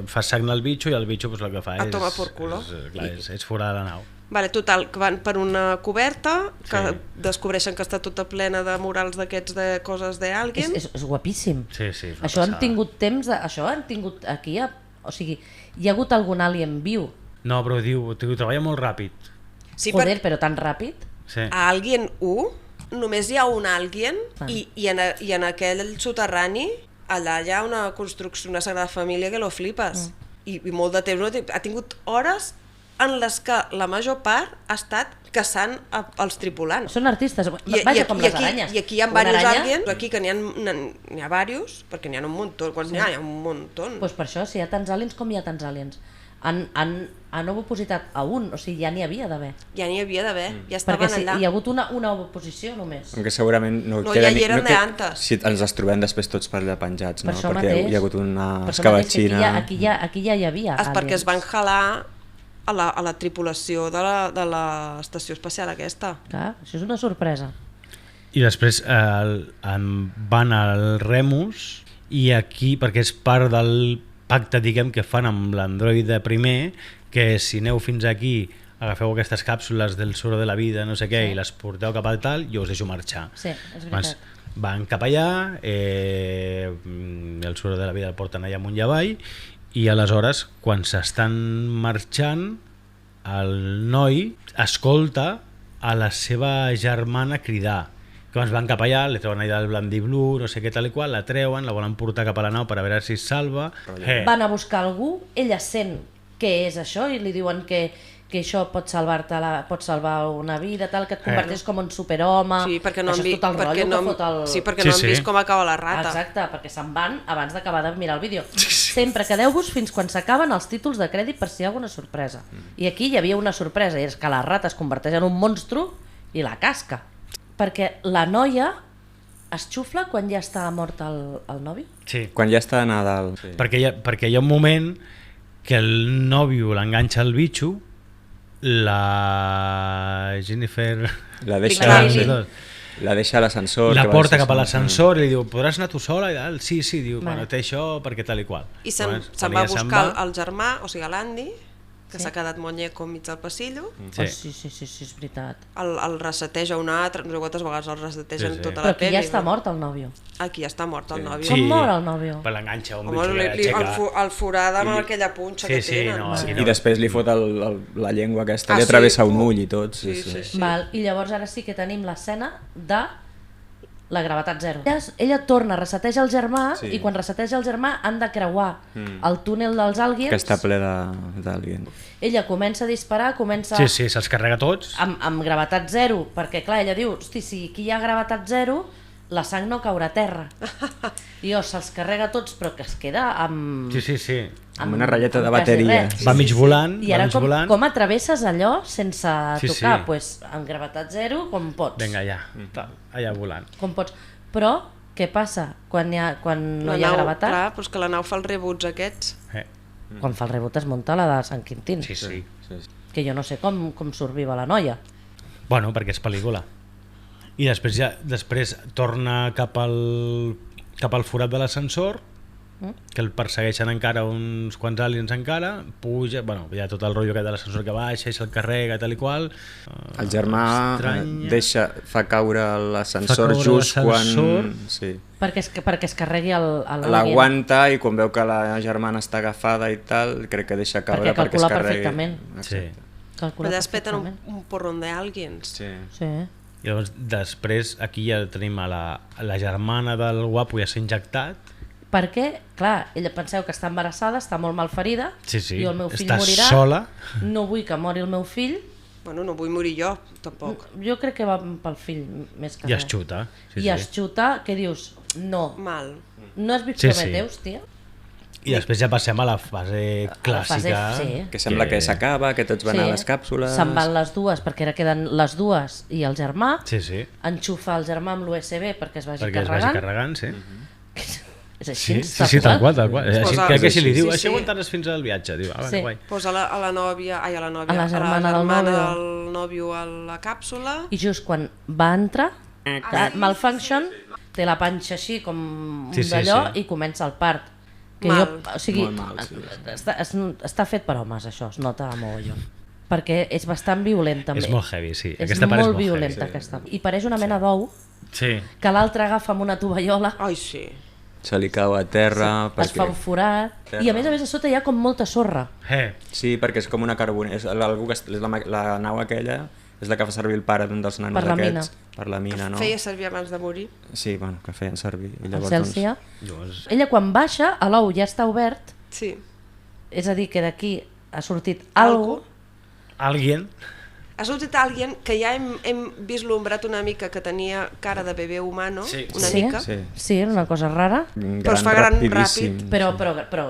fa sagne al bitxo i el bitxo el que fa a tomar por culo. És forar la nau. Vale, total, que van per una coberta, que descobreixen que està tota plena de murals d'aquests de coses d'Alien. És guapíssim. Sí, això han tingut temps, això han tingut aquí, o sigui, hi ha hagut algun alien viu. No, però diu, treballa molt ràpid. Sí, joder, però tan ràpid? Sí. A Alien 1 només hi ha un Alien i en aquell soterrani allà hi ha una construcció, una Sagrada Família que lo flipes. I molt de temps, ha tingut hores en les que la major part ha estat caçant els tripulants. Són artistes, vaja com les aranyes. I aquí hi ha diversos aliens, aquí que n'hi ha diversos, perquè n'hi ha un muntó, quants n'hi ha? Hi ha un muntó. Doncs per això, si hi ha tants aliens, com hi ha tants aliens? Han opositat a un, o sigui, ja n'hi havia d'haver. Ja n'hi havia d'haver, ja estaven allà. Perquè hi ha hagut una oposició només. Aunque segurament no ja hi eren d'antes. Si ens els trobem després tots per allà penjats, no? Per perquè hi ha hagut una escabatxina. Aquí ja hi havia aliens. Perquè es van jalar a la tripulació de l'estació espacial aquesta. Clar, això és una sorpresa. I després van al Remus i aquí, perquè és part del pacte, diguem, que fan amb l'androide primer, que si aneu fins aquí agafeu aquestes càpsules del suro de la vida, no sé què, i les porteu cap al tal, jo us deixo marxar. Sí, és veritat. Van cap allà, el suro de la vida el porten allà amunt i avall, i aleshores, quan s'estan marxant, el noi escolta a la seva germana cridar. Que van cap allà, li treuen allà el blandiblu, no sé què tal i qual, la treuen, la volen portar cap a la nau per a veure si es salva. Van a buscar algú, ella sent què és això i li diuen que això pot salvar una vida, tal, que et converteix com un superhome. Sí, perquè no han han vist com acaba la rata. Exacte, perquè se'n van abans d'acabar de mirar el vídeo. Sempre quedeu-vos fins quan s'acaben els títols de crèdit per si hi ha alguna sorpresa. I aquí hi havia una sorpresa, i és que la rata es converteix en un monstru i la casca. Perquè la noia es xufla quan ja està mort el nòvio? Sí. Quan ja està a Nadal. Sí. Perquè hi ha un moment que el nòvio l'enganxa al bitxo, la Jennifer... La deixa a l'ascensor. La porta cap a l'ascensor i li diu, podràs anar tu sola? I tal. Sí, diu, bueno, té això perquè tal i qual. I se'n va buscar el germà, o sigui l'Andy, que s'ha quedat monyeco enmig del passillo. Sí, és veritat. El reseteja un altre, no sé quantes vegades el resetegen tota la pel·li. Però aquí ja està mort el nòvio. Aquí ja està mort el nòvio. Com mor el nòvio? Per l'enganxa, un bitxo l'aixeca. El forada amb aquella punxa que tenen. I després li fot la llengua aquesta, li atravessa un ull i tot. I llavors ara sí que tenim l'escena de la gravetat zero. Ella torna, reseteja el germà i quan reseteja el germà han de creuar el túnel dels aliens. Que està ple d'aliens. Ella comença a disparar, Sí, se'ls carrega tots. Amb gravetat zero, perquè clar, ella diu, hosti, si aquí hi ha gravetat zero, la sang no caurà a terra. I se'ls carrega tots, però que es queda amb... Sí. Amb una ratlleta de bateria. Va mig volant. I ara com atravesses allò sense tocar? Doncs amb gravetat zero, com pots. Vinga, allà volant. Com pots. Però què passa quan no hi ha gravetat? Clar, però és que la nau fa els rebuts aquests. Quan fa el rebut es munta la de Sant Quintín. Sí. Que jo no sé com surt viva la noia. Bueno, perquè és pel·lícula. I després torna cap al forat de l'ascensor, que el persegueixen encara uns quants aliens encara, puja, hi ha tot el rotllo de l'ascensor que baixa i se'l carrega tal i qual. El germà fa caure l'ascensor just quan... Perquè es carregui l'alien. L'aguanta i quan veu que la germana està agafada i tal, crec que deixa caure perquè es carregui. Perfectament. Allà es peten un porron d'aliens. Sí. I llavors després aquí ja tenim la germana del guapo ja s'ha injectat. Perquè, clar, ella penseu que està embarassada, està molt malferida, i el meu fill està morirà, sola. No vull que mori el meu fill, Bueno, no vull morir jo, tampoc. Jo crec que va pel fill més que I es xuta. I es xuta, què dius? No. Mal. No has vist Sí, Prometheus, tia? I després ja passem a la fase clàssica. Que sembla que s'acaba, que tots van a les càpsules... Se'n van les dues, perquè ara queden les dues i el germà. Sí, sí. Enxufa el germà amb l'USB perquè es vagi Perquè es vagi carregant, sí. És així, sí, tal qual. Crec que si li diu, així aguantaràs fins al viatge. Diu, guai. Posa a la nòvia, a la germana del nòvio a la càpsula. I just quan va entrar, malfunction, té la panxa així com un d'allò i comença el part. O sigui, està fet per homes, això, es nota mogollon. Perquè és bastant violent, també. És molt heavy, sí. És molt violenta, aquesta. I pareix una mena d'ou que l'altre agafa amb una tovallola. Ai, sí. Se li cau a terra... Es fa un forat. I a més a sota hi ha com molta sorra. Sí, perquè és com una carbonera. La nau aquella és la que fa servir el pare d'un dels nanos aquests. Per la mina, no? Feia servir abans de morir. Sí, bueno, que feien servir. Cèlsia. Ella quan baixa, l'ou ja està obert. Sí. És a dir, que d'aquí ha sortit algú. Alguien. Ha sortit algú que ja hem vislumbrat una mica que tenia cara de bebè humano, una mica. Sí, era una cosa rara. Però es fa gran ràpid. Però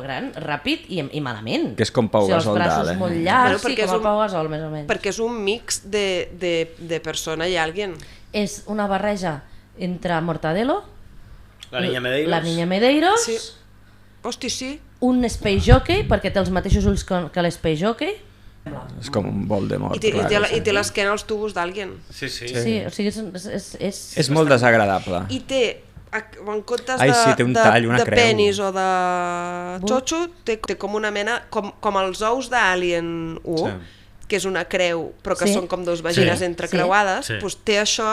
gran, ràpid i malament. Que és com Pau Gasol dalt, els braços molt llargs, com el Pau Gasol, més o menys. Perquè és un mix de persona i alien. És una barreja entre Mortadelo, la Niña Medeiros, sí. Hosti, sí. Un Space Jockey, perquè té els mateixos ulls que l'Space Jockey. És com un Voldemort. I té l'esquena als tubos d'alien. Sí. O sigui, és molt desagradable. I té, en comptes de penis o de xotxo, té com una mena, com els ous d'Alien 1, que és una creu, però que són com dos vagines entrecreuades, doncs té això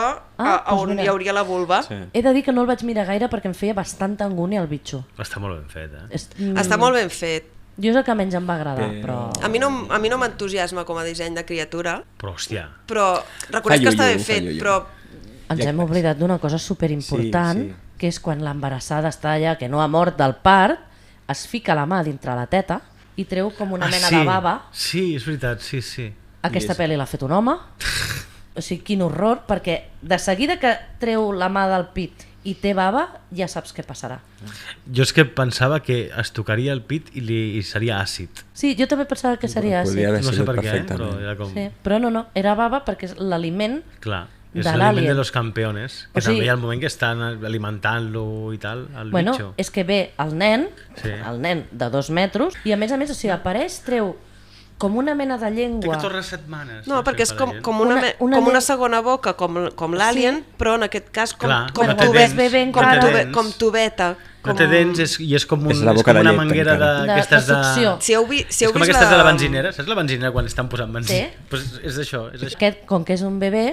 on hi hauria la vulva. He de dir que no el vaig mirar gaire perquè em feia bastanta angúnia el bitxo. Està molt ben fet, Està molt ben fet. Jo és el que menys em va agradar, però... A mi no m'entusiasma com a disseny de criatura. Però, hòstia... Però reconec que està ben fet, però... Ens hem oblidat d'una cosa superimportant, que és quan l'embarassada està allà, que no ha mort del part, es fica la mà dintre la teta i treu com una mena de bava. Sí, és veritat, sí. Aquesta pel·li l'ha fet un home. O sigui, quin horror, perquè de seguida que treu la mà del pit i té bava, ja saps què passarà. Jo és que pensava que es tocaria el pit i seria àcid. Sí, jo també pensava que seria àcid. No sé per què, però era com... Sí, però no, era bava perquè és l'aliment de l'àlien. És l'aliment de los campeones, que també hi ha el moment que estan alimentant-lo i tal, el bitxo. És que ve el nen de 2 metres, i a més, o sigui, apareix, treu com una mena de llengua... Té 14 setmanes. No, perquè és com una segona boca, com l'alien, però en aquest cas com tubeta. No té dents i és com una manguera d'aquestes de... És com aquestes de la benzinera, saps la benzinera quan estan posant benzina? És això. Aquest, com que és un bebè,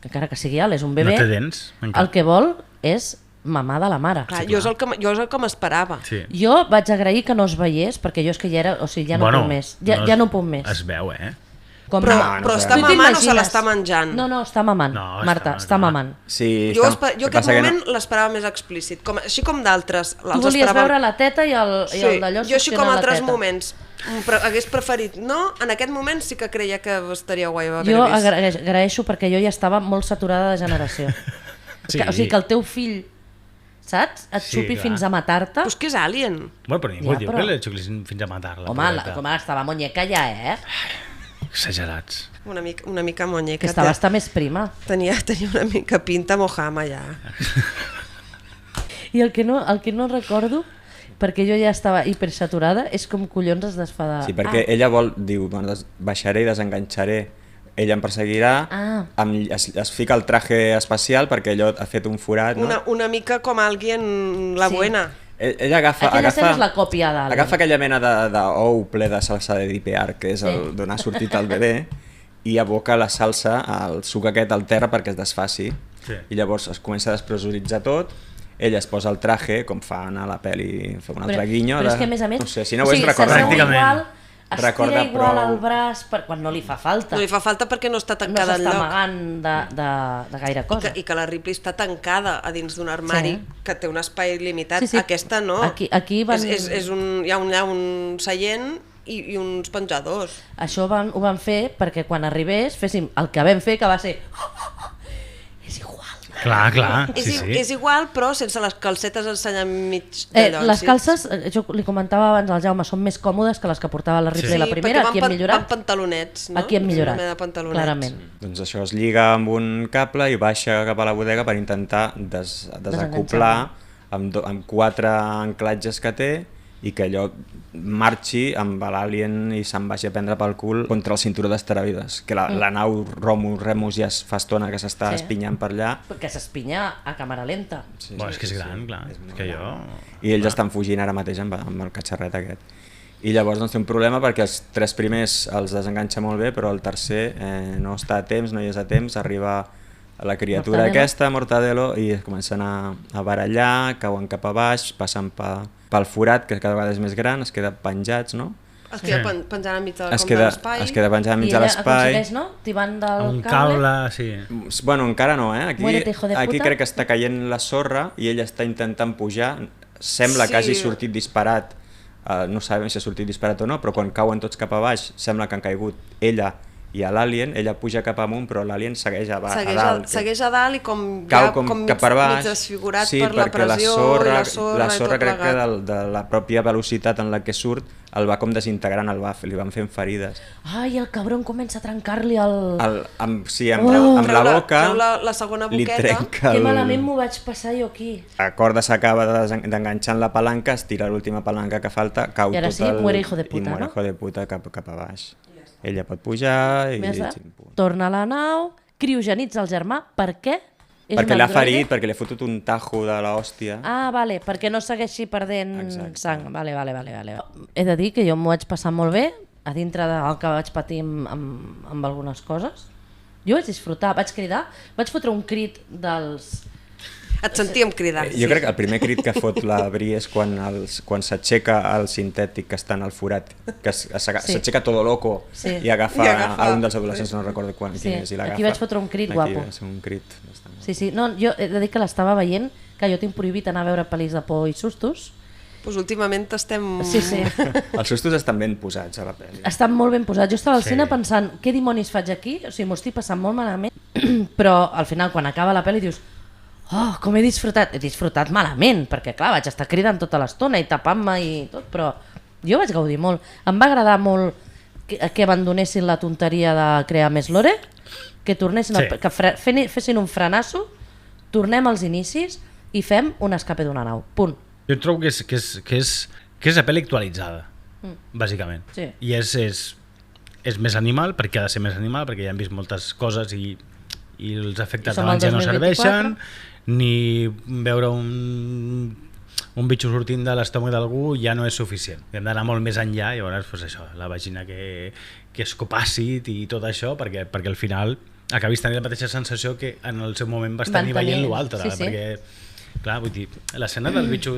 encara que sigui alt, és un bebè, no té dents, el que vol és mamar de la mare. Clar, jo és el que m'esperava. Jo vaig agrair que no es veiés, perquè jo és que ja no puc més. Ja no puc més. Es veu, Però està mamant o se l'està menjant? No, està mamant, Marta, està mamant. Jo aquest moment l'esperava més explícit, així com d'altres. Tu volies veure la teta i el d'allò. Jo així com altres moments hagués preferit no, en aquest moment sí que creia que estaria guai. Jo agraeixo perquè jo ja estava molt saturada de generació. O sigui que el teu fill, saps? Et xupi fins a matar-te. Però és que és alien. Bueno, però ningú diu que li xuclis fins a matar-la. Home, com estava monyeca ja, Exagerats. Una mica monyeca. Que estava més prima. Tenia una mica pinta Mojama ja. I el que no recordo, perquè jo ja estava hipersaturada, és com collons es desfà de... Sí, perquè ella diu, baixaré i desenganxaré, ella em perseguirà, es fica el traje espacial perquè allò ha fet un forat. Una mica com alguien la buena. Ella agafa aquella mena d'ou ple de salsa de DPR, que és d'on ha sortit el bebè, i aboca la salsa al suc aquest al terra perquè es desfaci. I llavors es comença a despressuritzar tot, ella es posa el traje, com fan a la pel·li, fa un altre guinyo. Però és que a més, no sé, si no ho és, recorda pràcticament. Estira igual al braç quan no li fa falta. No li fa falta perquè no està tancada enlloc. No s'està amagant de gaire cosa. I que la Ripley està tancada a dins d'un armari que té un espai limitat. Aquesta no. Aquí van... Hi ha un seient i uns penjadors. Això ho van fer perquè quan arribés féssim el que vam fer, que va ser és igual. Clar, sí. És igual, però sense les calcetes ensenyant mig d'allò. Les calces, jo li comentava abans al Jaume, són més còmodes que les que portava la Ripley la primera. Aquí hem millorat. Van pantalonets, no? Aquí hem millorat, clarament. Doncs això es lliga amb un cable i baixa cap a la bodega per intentar desacoplar amb 4 anclatges que té i que allò marxi amb l'Alien i se'n vagi a prendre pel cul contra el cinturó d'asteroides, que la nau Remus ja fa estona que s'està espinyant per allà. Perquè s'espinya a càmera lenta. És que és gran, clar. I ells estan fugint ara mateix amb el catxarret aquest. I llavors té un problema perquè els 3 primers els desenganxa molt bé, però el tercer no està a temps, no hi és a temps, arriba a la criatura aquesta, Mortadelo, i comencen a barallar, cauen cap a baix, passen pel forat, que cada vegada és més gran, es queda penjats, no? Es queda penjant enmig de l'espai. Es queda penjant enmig de l'espai. I ella aconsegueix, no? Tibant del cable, sí. Bueno, encara no, Aquí crec que està caient la sorra i ella està intentant pujar. Sembla que hagi sortit disparat. No sabem si ha sortit disparat o no, però quan cauen tots cap a baix sembla que han caigut ella i a l'Alien, ella puja cap amunt, però l'Alien segueix a dalt. Segueix a dalt i com cap per baix, mig desfigurat per la pressió i la sorra. La sorra crec que de la pròpia velocitat en la que surt el va com desintegrant, li van fent ferides. Ai, el cabron comença a trencar-li amb la boca, la segona li boqueta. trenca Que malament m'ho vaig passar jo aquí. La corda s'acaba d'enganxar en la palanca, es tira l'última palanca que falta, cau tot I muere hijo de puta, muere hijo de puta cap a baix. Ella pot pujar i... Torna a la nau, criogenitza el germà. Per què? Perquè l'ha ferit, perquè li ha fotut un tajo de l'hòstia. Ah, vale, perquè no segueixi perdent sang. Vale. He de dir que jo m'ho vaig passar molt bé, a dintre del que vaig patir amb algunes coses. Jo vaig disfrutar, vaig cridar, vaig fotre un crit dels... Et sentíem cridar. Jo crec que el primer crit que fot la Bri és quan s'aixeca el sintètic que està en el forat, que s'aixeca todo loco i agafa a un dels adolescents, no recordo quin és, i l'agafa. Aquí vaig fotre un crit guapo. Aquí va ser un crit. Sí, no, jo he de dir que l'estava veient, que jo tinc prohibit anar a veure pel·lis de por i sustos. Pues últimament estem... Sí. Els sustos estan ben posats a la pel·li. Estan molt ben posats. Jo estava al cine pensant, què dimonis faig aquí? O sigui, m'ho estic passant molt malament, però al final quan acaba la pel·li dius oh, com he disfrutat. He disfrutat malament, perquè clar, vaig estar cridant tota l'estona i tapant-me i tot, però jo vaig gaudir molt. Em va agradar molt que abandonessin la tonteria de crear més lore, que tornessin que fessin un frenasso, tornem als inicis i fem un escape d'una nau. Punt. Jo trobo que és la pel·li actualitzada, bàsicament. Sí. I és més animal, perquè ha de ser més animal, perquè ja hem vist moltes coses i els efectes d'abans ja no serveixen, ni veure un bitxo sortint de l'estómac d'algú ja no és suficient. Hem d'anar molt més enllà, i llavors pues això, la vagina que és copàcit i tot això, perquè al final acabis tenint la mateixa sensació que en el seu moment vas tenir veient l'altre, perquè clar, vull dir, l'escena del bitxo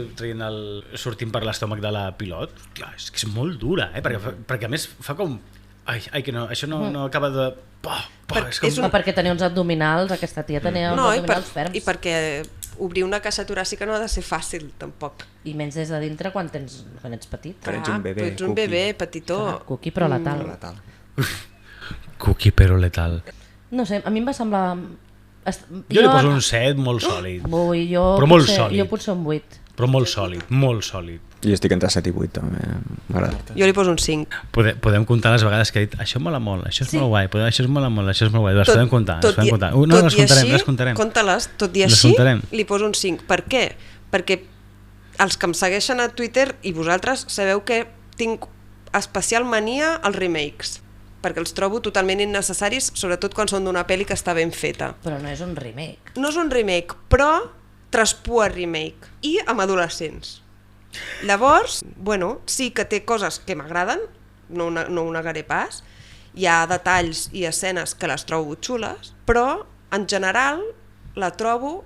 sortint per l'estómac de la pilot, clar, és molt dura, perquè a més fa com ai, que no, això no acaba de... Perquè tenia uns abdominals, aquesta tia tenia uns abdominals ferms. I perquè obrir una caixa toràcica no ha de ser fàcil, tampoc. I menys des de dintre quan ets petit. Ets un bebè, ets un bebè petitó. Cuqui però letal. Cuqui però letal. No sé, a mi em va semblar... Jo li poso un 7 molt sòlid. Però molt sòlid. Jo potser un 8. Però molt sòlid, molt sòlid. Jo estic entre 7 i 8 també, m'agrada. Jo li poso un 5. Podem comptar les vegades que he dit això mola molt, això és molt guai, això és molt molt, això és molt guai. Les podem comptar, No, les contarem. Compta-les, tot i així li poso un 5. Per què? Perquè els que em segueixen a Twitter i vosaltres sabeu que tinc especial mania als remakes, perquè els trobo totalment innecessaris, sobretot quan són d'una pel·li que està ben feta. Però no és un remake. No és un remake, però traspua remake. I amb adolescents. Llavors, bueno, sí que té coses que m'agraden, no ho negaré pas, hi ha detalls i escenes que les trobo xules, però en general la trobo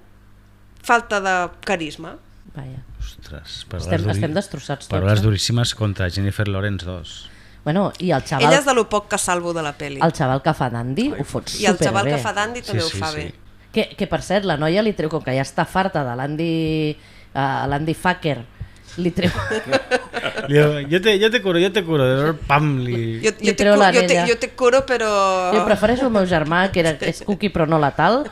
falta de carisma. Vaja. Ostres, estem destrossats tots. Paraules duríssimes contra Jennifer Lawrence 2. Bueno, i el xaval... Ella és de lo poc que salvo de la pel·li. El xaval que fa Dandy ho fot superbé. I el xaval que fa Dandy també ho fa bé. Que per cert, la noia li treu, com que ja està farta de l'Andy Fucker li treu... Jo te curo, pam, li... Li treu l'anella. Jo te curo, però... Jo prefereixo el meu germà, que és cookie però no letal,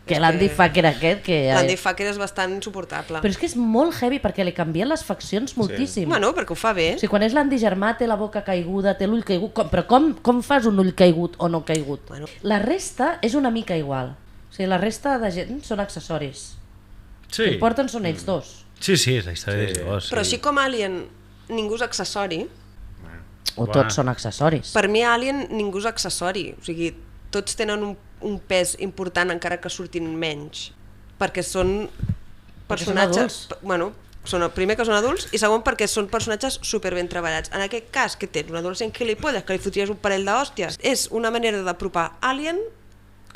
que l'Andy Fucker aquest, que... L'Andy Fucker és bastant insuportable. Però és que és molt heavy, perquè li canvien les faccions moltíssim. Bueno, perquè ho fa bé. O sigui, quan és l'Andy germà té la boca caiguda, té l'ull caigut, però com fas un ull caigut o no caigut? Bueno. La resta és una mica igual. O sigui, la resta de gent són accessoris. Sí. El que porten són ells dos. Sí, és la història de dos. Però així com Alien ningú és accessori, O tots són accessoris. per mi Alien ningú és accessori. O sigui, tots tenen un pes important encara que surtin menys. Perquè són personatges... Bueno, primer que són adults i segon perquè són personatges super ben treballats. En aquest cas, què tens? Un adolescent gilipolles que li fotries un parell d'hòsties? És una manera d'apropar Alien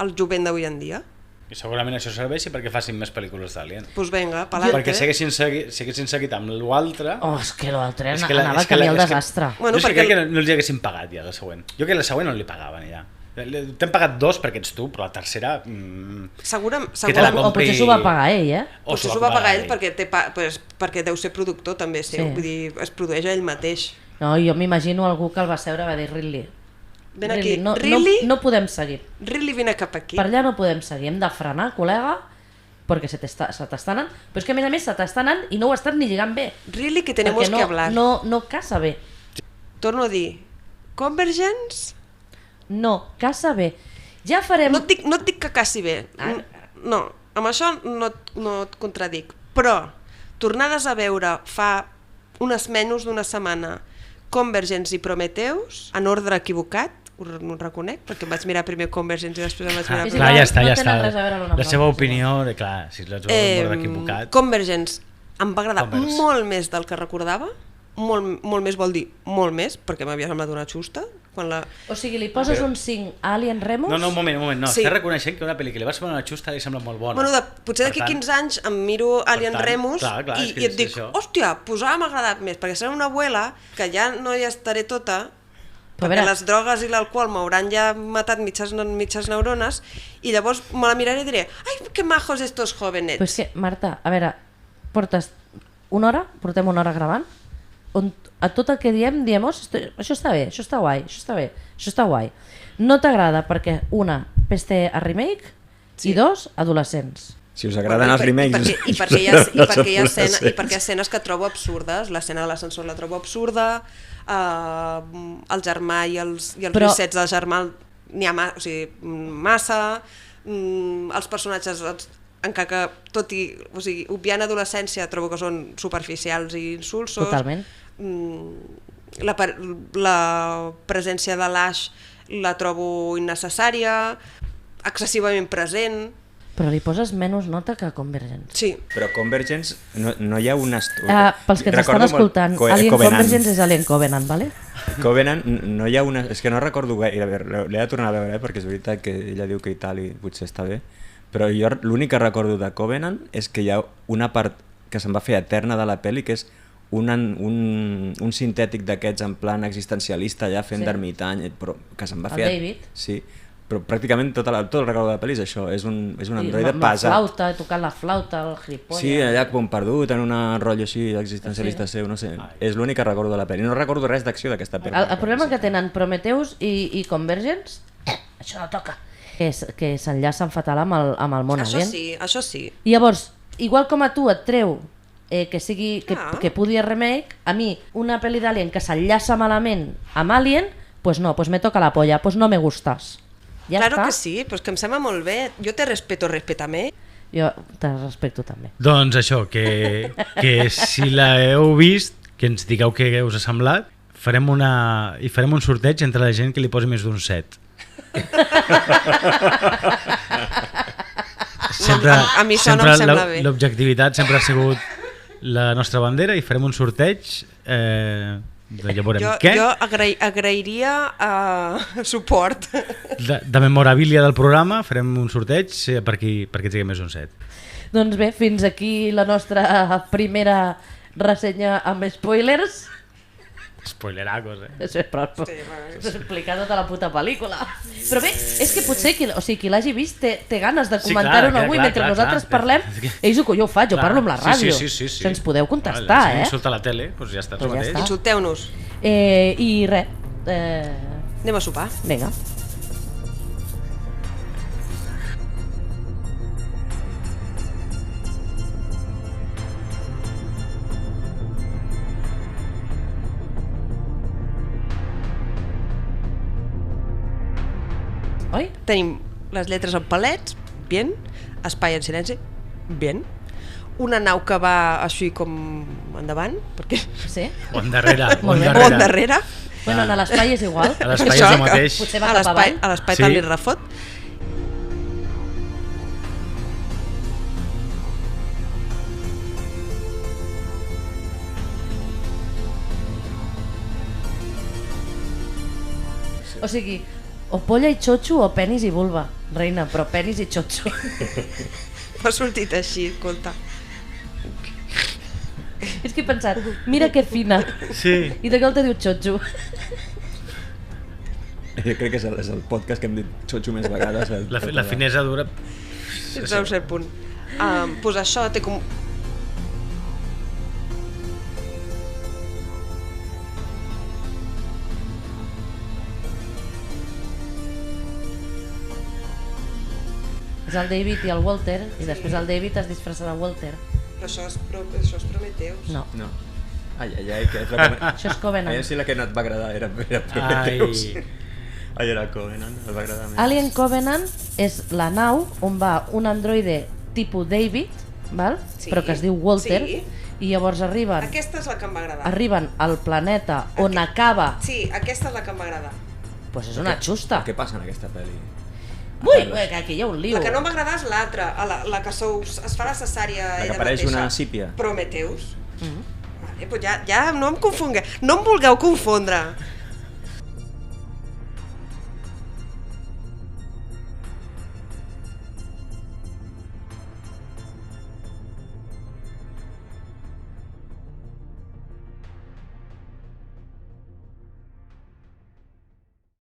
al jovent d'avui en dia. I segurament això serveixi perquè facin més pel·lícules d'Alien. Doncs vinga, pa'lante. Perquè si haguessin seguit amb l'altre... Oh, és que l'altre anava a camí al desastre. Bueno, jo crec que no els haguessin pagat ja la següent. Jo crec que la següent no li pagaven ja. T'hem pagat 2 perquè ets tu, però la tercera... O potser s'ho va pagar ell, eh? Potser s'ho va pagar ell perquè deu ser productor també seu, vull dir, es produeix ell mateix. No, jo m'imagino algú que el va seure i va dir Ridley, Ven aquí, no podem seguir. Ridley, vine cap aquí. Per allà no podem seguir, hem de frenar, col·lega, perquè se t'està anant, però és que a més s'està anant i no ho estàs ni lligant bé. Ridley, que tenemos que hablar. No casa bé. Torno a dir, Convergence... No, casa bé. Ja farem... No et dic que casi bé. No, amb això no et contradic. Però, tornades a veure fa unes menys d'una setmana Convergence i Prometheus, en ordre equivocat, ho reconec, perquè em vaig mirar primer Convergence i després em vaig mirar Prometheus. Clar, ja està. La seva opinió, clar, si l'has en ordre equivocat... Convergence em va agradar molt més del que recordava, molt més vol dir molt més, perquè m'havia semblat una xusta. O sigui, li poses un 5 a Alien Remus? No, un moment, no. Estàs reconeixent que una pel·li que li va semblar una xusta li sembla molt bona. Bueno, potser d'aquí 15 anys em miro Alien Remus i et dic, hòstia, pues ara m'ha agradat més, perquè serà una abuela que ja no hi estaré tota, perquè les drogues i l'alcohol m'hauran ja matat mitges neurones, i llavors me la miraré i diré, ai, que majos estos jóvenes. Però és que, Marta, a veure, portem una hora gravant, on a tot el que diem, això està bé, això està guai, això està guai. No t'agrada perquè, una, peste a remake, i dos, adolescents. Si us agraden els remakes... I perquè hi ha escenes que trobo absurdes, l'escena de l'ascensor la trobo absurda, el germà i els rissets del germà n'hi ha massa, els personatges... encara que, tot i, obviant adolescència, trobo que són superficials i insulsos. Totalment. La presència de l'Ash la trobo innecessària, excessivament present. Però li poses menys nota que Convergence. Sí. Però Convergence no hi ha un estudi... Pels que t'estan escoltant, Alien Convergence és Alien Covenant, vale? Covenant no hi ha una... És que no recordo gaire, l'he de tornar a veure, perquè és veritat que ella diu que i tal i potser està bé. Però jo l'únic que recordo de Covenant és que hi ha una part que se'm va fer eterna de la pel·li, que és un sintètic d'aquests en plan existencialista, ja fent d'ermitany, però que se'm va fer... El David. Sí, però pràcticament tot el record de la pel·li és això, és un androide pesat. La flauta, tocant la flauta, el gilipolles... Sí, allà com perdut, en un rotllo així existencialista seu, no sé. És l'únic que recordo de la pel·li. No recordo res d'acció d'aquesta pel·li. El problema que tenen Prometheus i Convergence, això no toca. Que s'enllacen fatal amb el món alien. Això sí. I llavors, igual com a tu et treu que pugui remake, a mi una pel·li d'Alien que s'enllaça malament amb Alien, pues no, pues me toca la polla, pues no me gustas. Ja claro està? Que sí, però és que em sembla molt bé. Jo te respeto, respétame. Jo te respecto també. Doncs això, que si l'heu vist, que ens digueu què us ha semblat, farem un sorteig entre la gent que li posi més d'un 7. A mi això no em sembla bé. L'objectivitat sempre ha sigut la nostra bandera i farem un sorteig ja veurem què. Jo agrairia suport de memorabilia del programa. Farem un sorteig perquè ens digui més un 7. Doncs bé, fins aquí la nostra primera ressenya amb spoilers. Spoileracos, Però explicar tota la puta pel·lícula. Però bé, és que potser qui l'hagi vist té ganes de comentar-ho avui mentre nosaltres parlem. Ells jo ho faig, jo parlo amb la ràdio. Sí. Ens podeu contestar, Si insulta a la tele, doncs ja està. Insulteu-nos. I res. Anem a sopar. Vinga. Oi? Tenim les lletres en palets, bien. Espai en silenci, bien. Una nau que va així com endavant, perquè... Sí? O endarrere. O endarrere. Bueno, a l'espai és igual. A l'espai és el mateix. Potser va cap avall. A l'espai tant li refot. O sigui, o polla i xotxo o penis i vulva, reina, però penis i xotxo. M'ha sortit així, escolta. És que he pensat, mira que fina. Sí. I de què te diu xotxo? Jo crec que és el podcast que hem dit xotxo més vegades. La finesa dura... Fins a un cert punt. Pues això té com... És el David i el Walter, i després el David es disfressa de Walter. Però això és Prometheus. No. Ai, que és la que... Això és Covenant. Ai, sí, la que no et va agradar, era Prometheus. Ai, era Covenant, et va agradar més. Alien Covenant és la nau on va un androide tipus David, val? Sí. Però que es diu Walter, Sí. i llavors arriben Aquesta és la que em va agradar. al planeta on acaba... Sí, aquesta és la que em va agradar. Pues és una xusta. Què passa en aquesta pel·li? Ui, que aquí hi ha un lío. La que no m'agrada és l'altra, la que es fa la cesària La que ella apareix mateixa. una sípia. Prometheus. Vale, pues ja no em confongueu, no em vulgueu confondre.